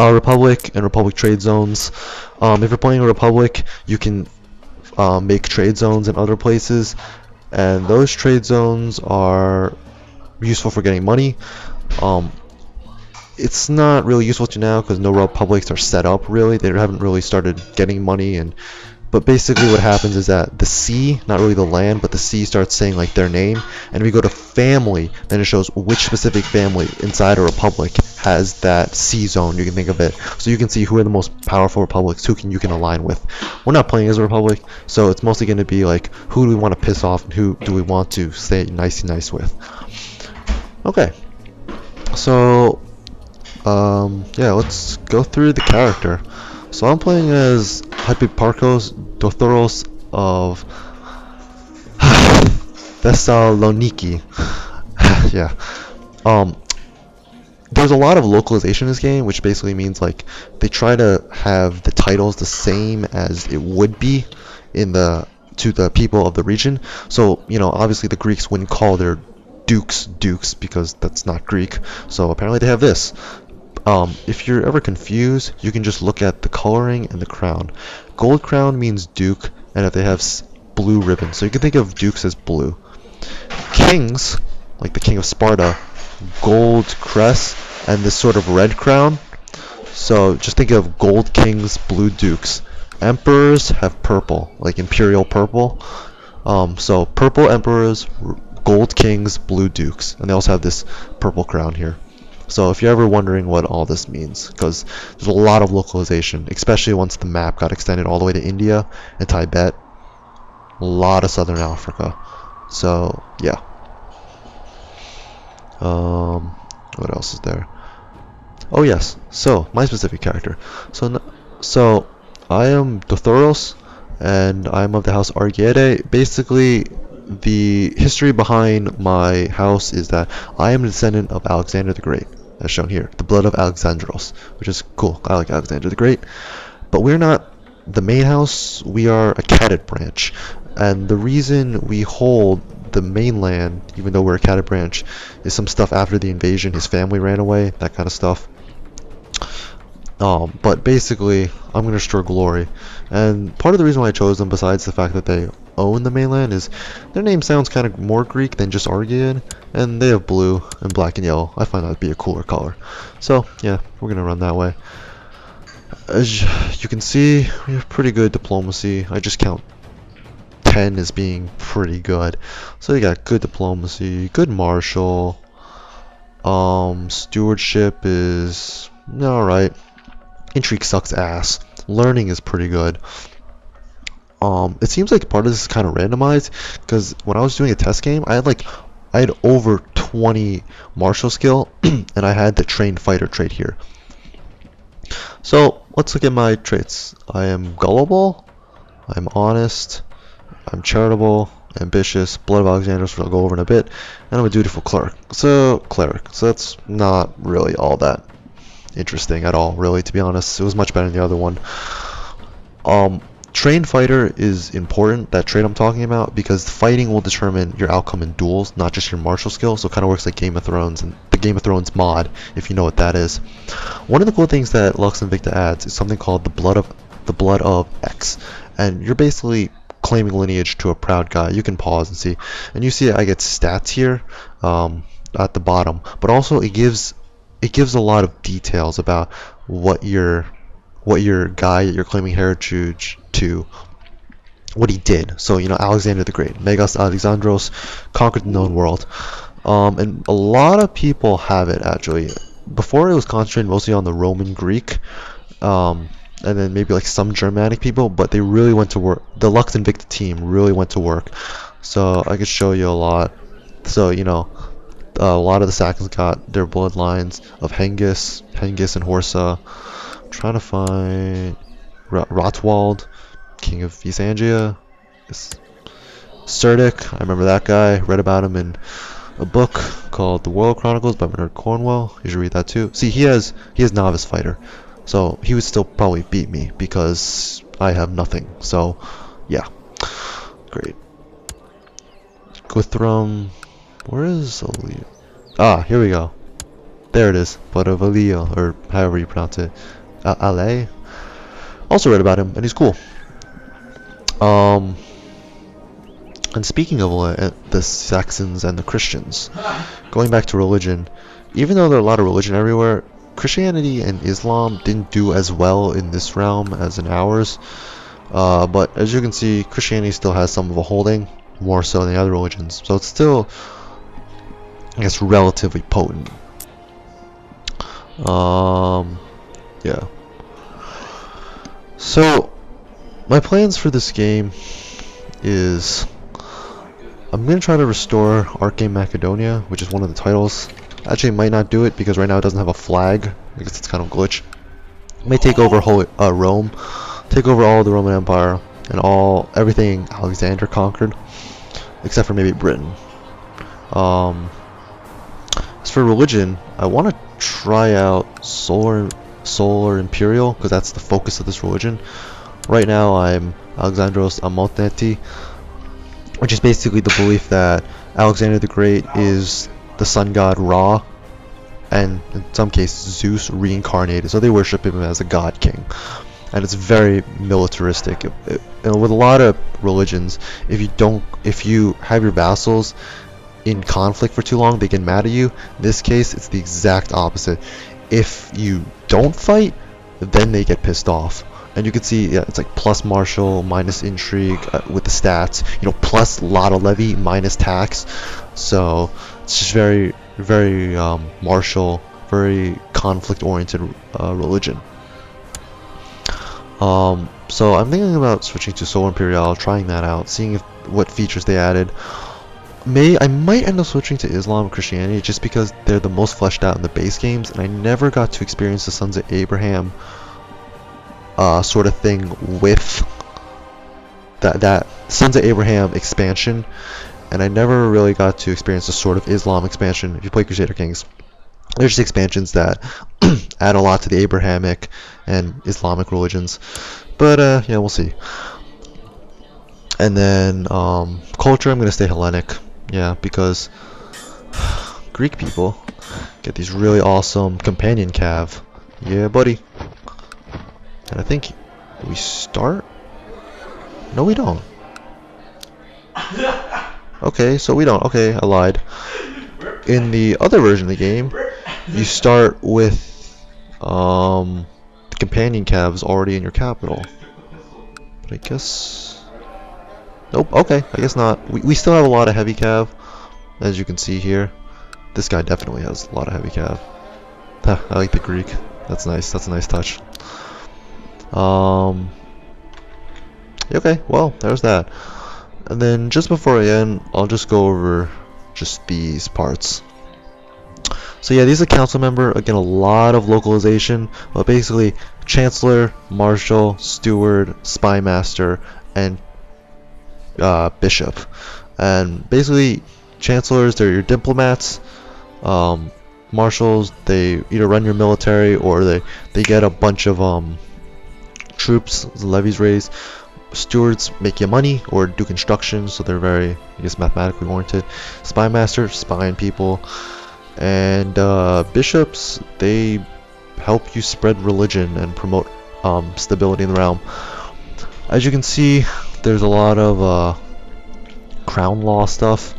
Republic and Republic trade zones. If you're playing a Republic, you can make trade zones in other places, and those trade zones are useful for getting money. It's not really useful to now because no Republics are set up really. They haven't really started getting money, but basically what happens is that the sea, not really the land, but the sea starts saying like their name, and if we go to family, then it shows which specific family inside a republic has that sea zone, you can think of it. So you can see who are the most powerful republics, who you can align with. We're not playing as a republic, so it's mostly going to be like who do we want to piss off and who do we want to stay nice with. Okay, so yeah, let's go through the character. So I'm playing as Hyperparchos Dothoros of Thessaloniki. Yeah. There's a lot of localization in this game, which basically means like they try to have the titles the same as it would be to the people of the region. So, you know, obviously the Greeks wouldn't call their dukes because that's not Greek. So apparently they have this. If you're ever confused, you can just look at the coloring and the crown. Gold crown means duke, and if they have blue ribbon, so you can think of dukes as blue. Kings, like the king of Sparta, gold crest and this sort of red crown. So just think of gold kings, blue dukes. Emperors have purple, like imperial purple. So purple emperors, gold kings, blue dukes, and they also have this purple crown here. So if you're ever wondering what all this means, because there's a lot of localization, especially once the map got extended all the way to India and Tibet, a lot of southern Africa. So yeah. What else is there? Oh yes. So my specific character. So I am Dothoros, and I'm of the house Argiede. Basically, the history behind my house is that I am a descendant of Alexander the Great, as shown here, the blood of Alexandros, which is cool. I like Alexander the Great, but we're not the main house. We are a catted branch, and the reason we hold the mainland, even though we're a catted branch, is some stuff after the invasion. His family ran away, that kind of stuff. But basically, I'm going to restore glory, and part of the reason why I chose them, besides the fact that they own the mainland, is their name sounds kind of more Greek than just Argead, and they have blue and black and yellow. I find that to be a cooler color. So yeah, we're going to run that way. As you can see, we have pretty good diplomacy. I just count 10 as being pretty good. So you got good diplomacy, good martial. Stewardship is alright. Intrigue sucks ass. Learning is pretty good. It seems like part of this is kind of randomized, because when I was doing a test game, I had over 20 martial skill, and I had the trained fighter trait here. So let's look at my traits. I am gullible, I'm honest, I'm charitable, ambitious, blood of Alexandros, which I'll go over in a bit, and I'm a dutiful cleric. So that's not really all that interesting at all, really, to be honest. It was much better than the other one. Trained fighter is important, that trait I'm talking about, because fighting will determine your outcome in duels, not just your martial skill. So it kind of works like Game of Thrones and the Game of Thrones mod, if you know what that is. One of the cool things that Lux Invicta adds is something called the blood of X, and you're basically claiming lineage to a proud guy. You can pause and see, and you see I get stats here at the bottom, but also it gives a lot of details about what your guy that you're claiming heritage to, what he did. So, you know, Alexander the Great, Megas Alexandros, conquered the known world, and a lot of people have it actually. Before, it was concentrated mostly on the Roman Greek, and then maybe like some Germanic people, but they really went to work. The Lux Invicta team really went to work. So I could show you a lot. So, you know, a lot of the Saxons got their bloodlines of Hengist and Horsa. I'm trying to find Rotwald, king of East Anglia. Cerdic, I remember that guy. Read about him in a book called The World Chronicles by Bernard Cornwell. You should read that too. See, he has novice fighter, so he would still probably beat me because I have nothing. So yeah, great. Guthrum, where is Olivia? Ah, here we go. There it is, Botticelli, or however you pronounce it. Ale. Also read about him, and he's cool. And speaking of the Saxons and the Christians, going back to religion, even though there are a lot of religion everywhere, Christianity and Islam didn't do as well in this realm as in ours. But as you can see, Christianity still has some of a holding, more so than the other religions. So it's still, I guess, relatively potent. Yeah. So, my plans for this game is I'm going to try to restore Arcane Macedonia, which is one of the titles. Actually, I might not do it because right now it doesn't have a flag. I guess it's kind of a glitch. I may take over Rome, take over all of the Roman Empire, and everything Alexander conquered, except for maybe Britain. As for religion, I want to try out Solar Imperial, because that's the focus of this religion. Right now I'm Alexandros Amoneti, which is basically the belief that Alexander the Great is the sun god Ra, and in some cases Zeus reincarnated, so they worship him as a god king. And it's very militaristic. And with a lot of religions, if you have your vassals in conflict for too long, they get mad at you. In this case, it's the exact opposite. If you don't fight, then they get pissed off. And you can see, yeah, it's like plus martial, minus intrigue with the stats. Plus lot of levy, minus tax. So it's just very, very martial, very conflict-oriented religion. So I'm thinking about switching to Solar Imperial, trying that out, seeing what features they added. I might end up switching to Islam and Christianity just because they're the most fleshed out in the base games, and I never got to experience the Sons of Abraham sort of thing with that Sons of Abraham expansion, and I never really got to experience the sort of Islam expansion. If you play Crusader Kings, there's just expansions that add a lot to the Abrahamic and Islamic religions, but yeah, we'll see. And then culture, I'm gonna stay Hellenic, yeah, because Greek people get these really awesome companion cav, yeah, buddy. And I think we start. No, we don't. Okay, so we don't. Okay, I lied. In the other version of the game, you start with the companion calves already in your capital. But I guess... Nope, okay, I guess not. We still have a lot of heavy cav, as you can see here. This guy definitely has a lot of heavy cav. I like the Greek. That's nice. That's a nice touch. Okay, well, there's that. And then just before I end, I'll just go over just these parts. So yeah, these are council member. Again, a lot of localization, but basically Chancellor, Marshal, Steward, Spy Master, and Bishop. And basically, Chancellors, they're your diplomats. Marshals, they either run your military or they get a bunch of troops, levies raised. Stewards make you money or do construction, so they're very, I guess, mathematically oriented. Spy Master, spying people. And bishops, they help you spread religion and promote stability in the realm. As you can see, there's a lot of crown law stuff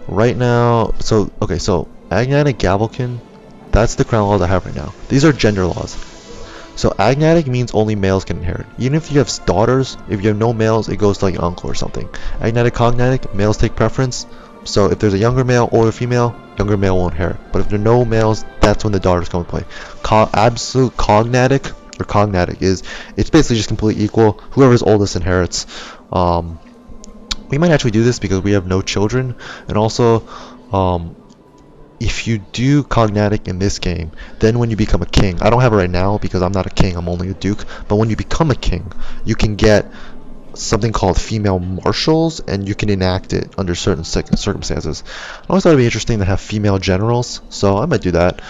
right now. So okay, so Agnatic Gavelkin, that's the crown laws I have right now. These are gender laws. So Agnatic means only males can inherit. Even if you have daughters, if you have no males, it goes to like an uncle or something. Agnatic Cognatic, males take preference. So if there's a younger male or a female, younger male will inherit. But if there are no males, that's when the daughters come into play. Absolute Cognatic or Cognatic it's basically just completely equal. Whoever's oldest inherits. We might actually do this because we have no children, and also if you do Cognatic in this game, then when you become a king, I don't have it right now because I'm not a king, I'm only a duke, but when you become a king, you can get something called female marshals, and you can enact it under certain circumstances. I always thought it'd be interesting to have female generals, so I might do that.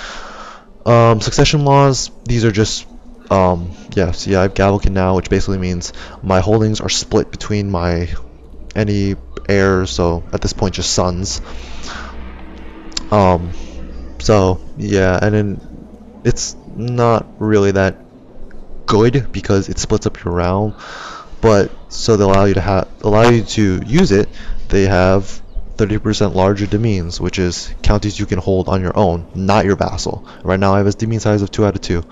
Succession laws, these are just yeah, see, I have Gavelkin now, which basically means my holdings are split between any heirs, so at this point just sons. So yeah, and then it's not really that good because it splits up your realm, but so they allow you to use it. They have 30% larger domains, which is counties you can hold on your own, not your vassal. Right now I have a domain size of 2 out of 2,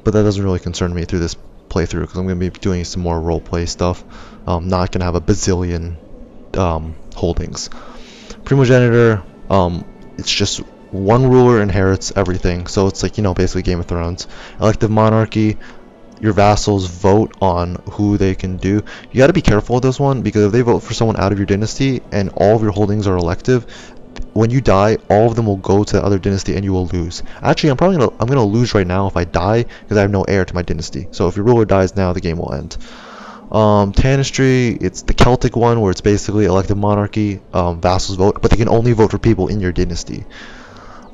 but that doesn't really concern me through this playthrough because I'm going to be doing some more roleplay stuff. I'm not going to have a bazillion holdings. Primogenitor, it's just one ruler inherits everything, so it's like, you know, basically Game of Thrones. Elective monarchy, your vassals vote on who they can do. You got to be careful with this one because if they vote for someone out of your dynasty and all of your holdings are elective, when you die, all of them will go to the other dynasty and you will lose. Actually, I'm gonna lose right now if I die because I have no heir to my dynasty. So if your ruler dies now, the game will end. Tanistry, it's the Celtic one where it's basically elective monarchy. Vassals vote, but they can only vote for people in your dynasty.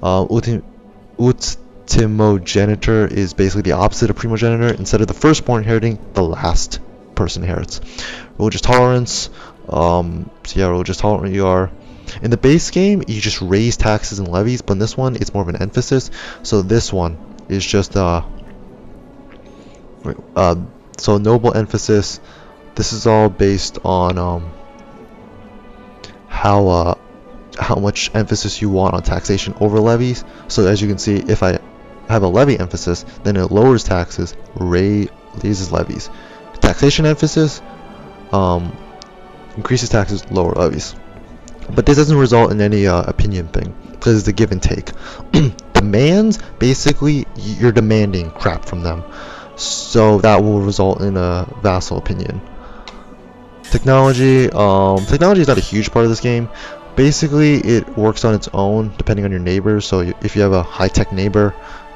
Ultimogenitor is basically the opposite of primogenitor. Instead of the firstborn inheriting, the last person inherits. Religious tolerance. So yeah, religious tolerant you are. In the base game, you just raise taxes and levies, but in this one, it's more of an emphasis. So this one is just so noble emphasis. This is all based on how much emphasis you want on taxation over levies. So as you can see, if I have a levy emphasis, then it lowers taxes, raises levies. Taxation emphasis increases taxes, lower levies. But this doesn't result in any opinion thing because it's a give and take. Demands, basically you're demanding crap from them, so that will result in a vassal opinion. Technology, technology is not a huge part of this game. Basically it works on its own depending on your neighbors. So if you have a high-tech neighbor,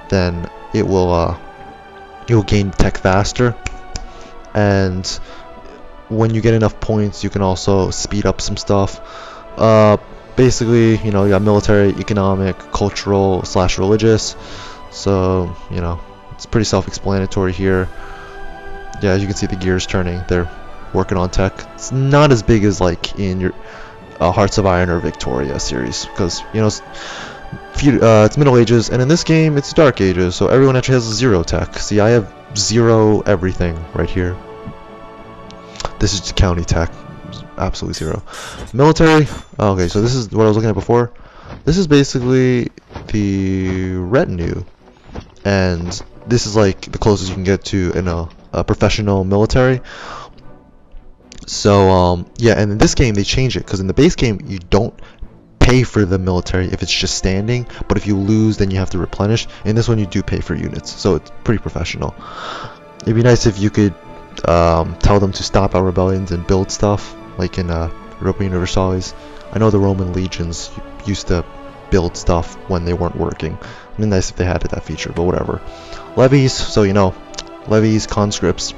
then you'll gain tech faster, and when you get enough points you can also speed up some stuff. Basically, you know, you got military, economic, cultural / religious, so you know it's pretty self-explanatory here. Yeah, as you can see, the gears turning, they're working on tech. It's not as big as like in your Hearts of Iron or Victoria series, because you know it's Middle Ages, and in this game it's Dark Ages, so everyone actually has 0 tech. See, I have 0 everything right here. This is just county tech, absolutely 0. Military, okay, so this is what I was looking at before. This is basically the retinue, and this is like the closest you can get to in a professional military. So yeah, and in this game they change it, because in the base game you don't pay for the military if it's just standing, but if you lose then you have to replenish. In this one you do pay for units, so it's pretty professional. It'd be nice if you could tell them to stop our rebellions and build stuff like in Europa Universalis. I know the Roman legions used to build stuff when they weren't working. It'd be nice if they had that feature, but whatever. Levies, so you know, levies, conscripts.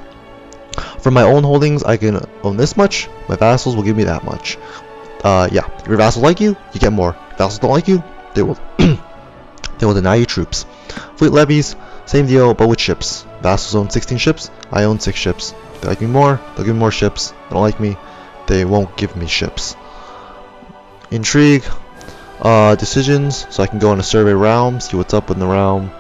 For my own holdings, I can own this much. My vassals will give me that much. Yeah, if your vassals like you, you get more. If vassals don't like you, they will they will deny you troops. Fleet levies, same deal, but with ships. Vassals own 16 ships. I own 6 ships. If they like me more, they'll give me more ships. If they don't like me, they won't give me ships. Intrigue, decisions, so I can go on a survey realm, see what's up in the realm.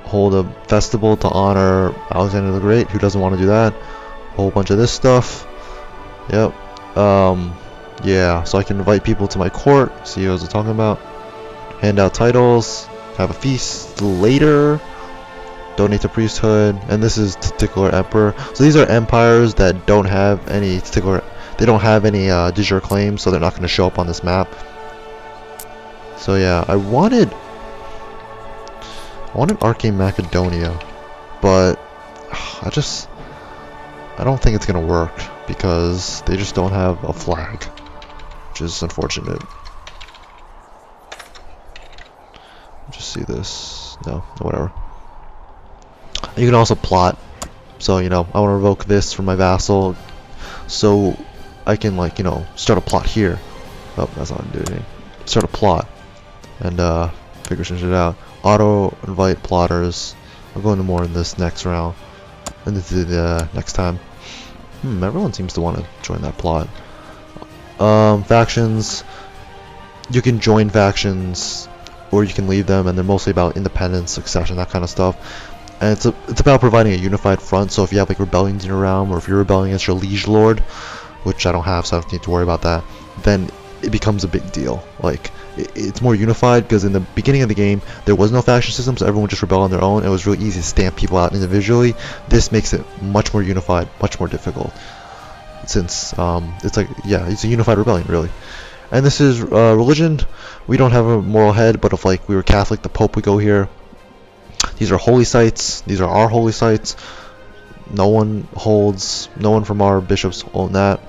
Hold a festival to honor Alexander the Great. Who doesn't want to do that? A whole bunch of this stuff. Yep. Yeah, so I can invite people to my court, see what I was talking about. Hand out titles, have a feast later, donate to priesthood, and this is titular emperor. So these are empires that don't have any titular, they don't have any de jure claims, so they're not going to show up on this map. So yeah, I wanted Arcane Macedonia, but I don't think it's gonna work because they just don't have a flag, which is unfortunate. Just see this. No, whatever. You can also plot. So you know, I want to revoke this from my vassal, so I can, like, you know, start a plot here. Oh, that's not doing anything. Start a plot and figure some shit out. Auto invite plotters. I'll go into more in this next round, and this is the next time. Everyone seems to want to join that plot. Factions. You can join factions or you can leave them, and they're mostly about independence, succession, that kind of stuff. And it's about providing a unified front. So if you have like rebellions in your realm, or if you're rebelling against your liege lord, which I don't have, so I don't need to worry about that, then it becomes a big deal. Like, it's more unified, because in the beginning of the game there was no faction system, so everyone would just rebel on their own. It was really easy to stamp people out individually. This makes it much more unified, much more difficult, since it's like, yeah, it's a unified rebellion really. And this is religion. We don't have a moral head, but if like we were Catholic, the Pope would go here. These are holy sites. These are our holy sites. No one from our bishops own that.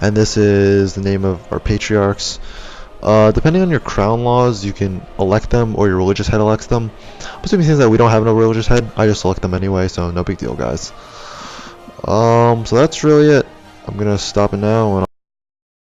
And this is the name of our patriarchs. Depending on your crown laws, you can elect them, or your religious head elects them. But it means that we don't have no religious head. I just select them anyway, so no big deal, guys. So that's really it. I'm gonna stop it now, and